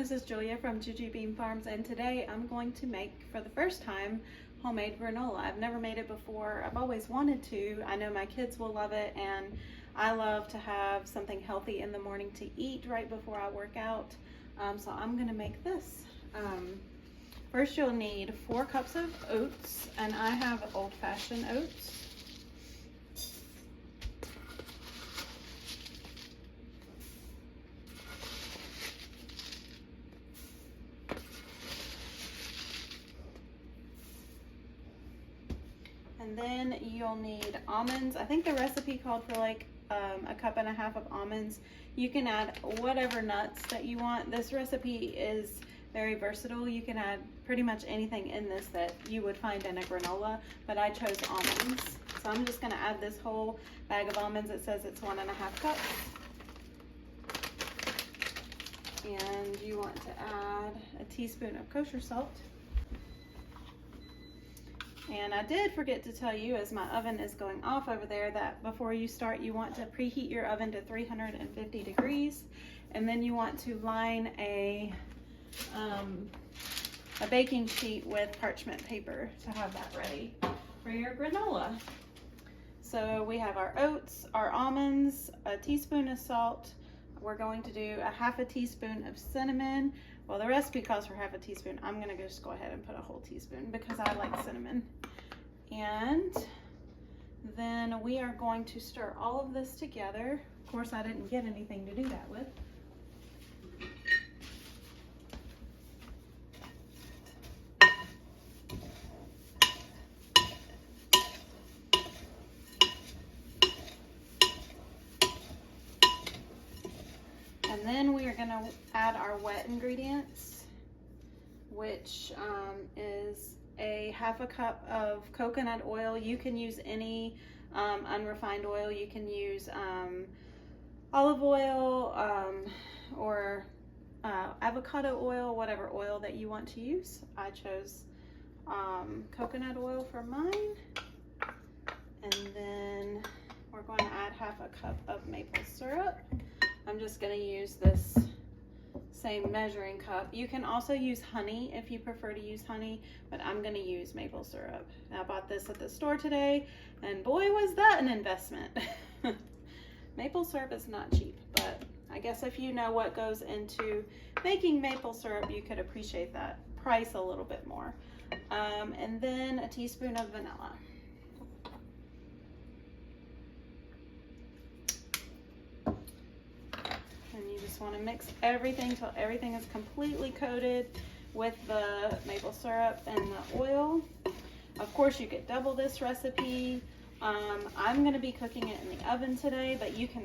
this is Julia from Juju Bean Farms, and today I'm going to make, for the first time, homemade granola. I've never made it before. I've always wanted to. I know my kids will love it, and I love to have something healthy in the morning to eat right before I work out. So I'm going to make this. First you'll need 4 cups of oats, and I have old-fashioned oats. And then you'll need almonds. I think the recipe called for like a cup and a half of almonds. You can add whatever nuts that you want. This recipe is very versatile. You can add pretty much anything in this that you would find in a granola, but I chose almonds. So I'm just gonna add this whole bag of almonds. It says it's 1.5 cups. And you want to add a teaspoon of kosher salt. And I did forget to tell you, as my oven is going off over there, that before you start, you want to preheat your oven to 350 degrees. And then you want to line a baking sheet with parchment paper to have that ready for your granola. So we have our oats, our almonds, a teaspoon of salt. We're going to do a half a teaspoon of cinnamon. Well, the recipe calls for half a teaspoon. I'm gonna just go ahead and put a whole teaspoon because I like cinnamon. And then we are going to stir all of this together. Of course, I didn't get anything to do that with. And then we are going to add our wet ingredients, which is a half a cup of coconut oil. You can use any unrefined oil. You can use olive oil or avocado oil, whatever oil that you want to use. I chose coconut oil for mine. And then we're going to add half a cup of maple syrup. I'm just going to use this same measuring cup. You can also use honey if you prefer to use honey, but I'm going to use maple syrup. I bought this at the store today, and boy was that an investment. Maple syrup is not cheap, but I guess if you know what goes into making maple syrup, you could appreciate that price a little bit more. And then a teaspoon of vanilla. Want to mix everything till everything is completely coated with the maple syrup and the oil. Of course, you could double this recipe. I'm going to be cooking it in the oven today, but you can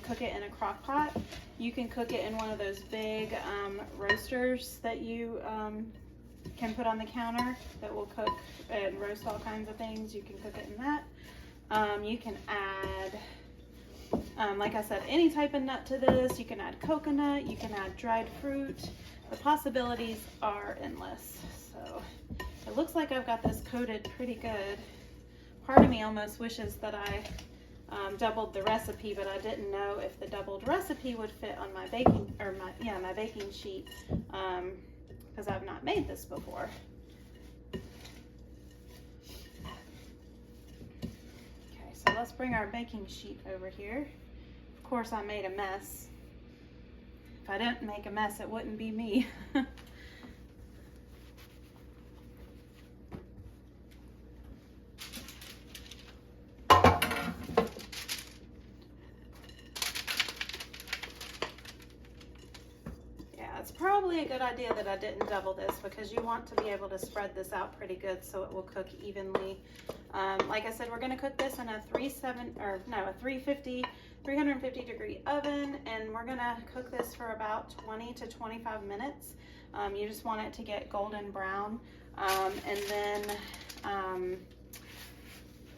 cook it in a crock pot. You can cook it in one of those big roasters that you can put on the counter that will cook and roast all kinds of things. You can cook it in that. You can add like I said, any type of nut to this. You can add coconut, you can add dried fruit. The possibilities are endless. So it looks like I've got this coated pretty good. Part of me almost wishes that I doubled the recipe, but I didn't know if the doubled recipe would fit on my baking, or my baking sheet, because I've not made this before. So let's bring our baking sheet over here. Of course, I made a mess. If I didn't make a mess, it wouldn't be me. Yeah, it's probably a good idea that I didn't double this because you want to be able to spread this out pretty good so it will cook evenly. Like I said, we're going to cook this in a 350 degree oven, and we're going to cook this for about 20 to 25 minutes. You just want it to get golden brown, and then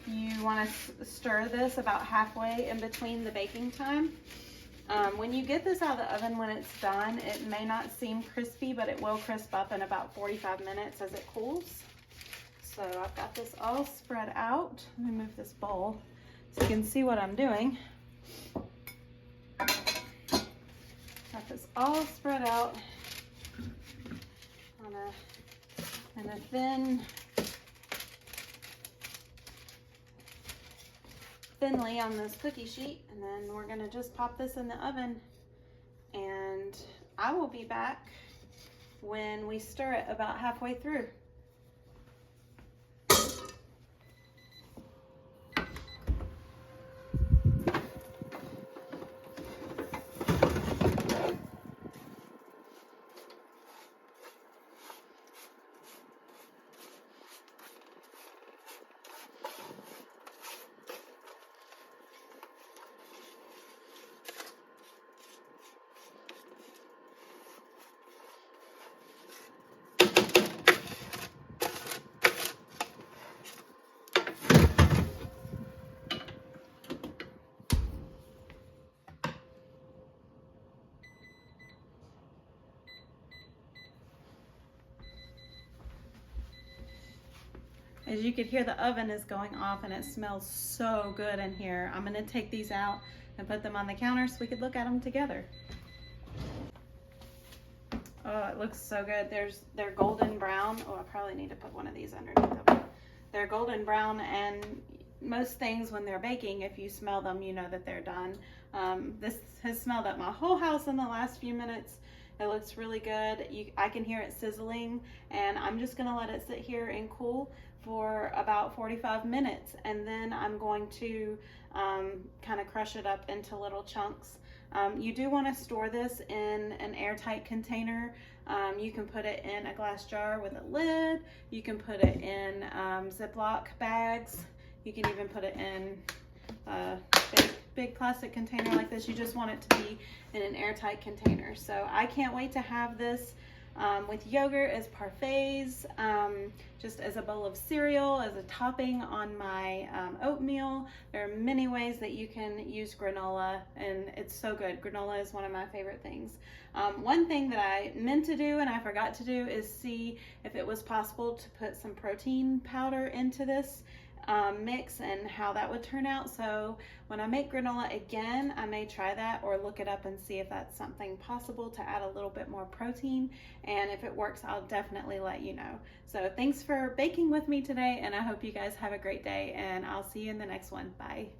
you want to stir this about halfway in between the baking time. When you get this out of the oven, when it's done, it may not seem crispy, but it will crisp up in about 45 minutes as it cools. So I've got this all spread out. Let me move this bowl so you can see what I'm doing. Got this all spread out. on a thinly on this cookie sheet, and then we're gonna just pop this in the oven, and I will be back when we stir it about halfway through. As you could hear, the oven is going off and it smells so good in here. I'm gonna take these out and put them on the counter so we could look at them together. Oh, it looks so good. They're golden brown. Oh, I probably need to put one of these underneath them. They're golden brown, and most things when they're baking, if you smell them, you know that they're done. This has smelled up my whole house in the last few minutes. It looks really good. I can hear it sizzling, and I'm just gonna let it sit here and cool for about 45 minutes, and then I'm going to kind of crush it up into little chunks. You do want to store this in an airtight container. You can put it in a glass jar with a lid. You can put it in Ziploc bags. You can even put it in a big plastic container like this. You just want it to be in an airtight container. So I can't wait to have this with yogurt as parfaits, just as a bowl of cereal, as a topping on my oatmeal. There are many ways that you can use granola, and it's so good. Granola is one of my favorite things. One thing that I meant to do and I forgot to do is see if it was possible to put some protein powder into this mix and how that would turn out. So when I make granola again, I may try that or look it up and see if that's something possible to add a little bit more protein. And if it works, I'll definitely let you know. So thanks for baking with me today, and I hope you guys have a great day, and I'll see you in the next one. Bye.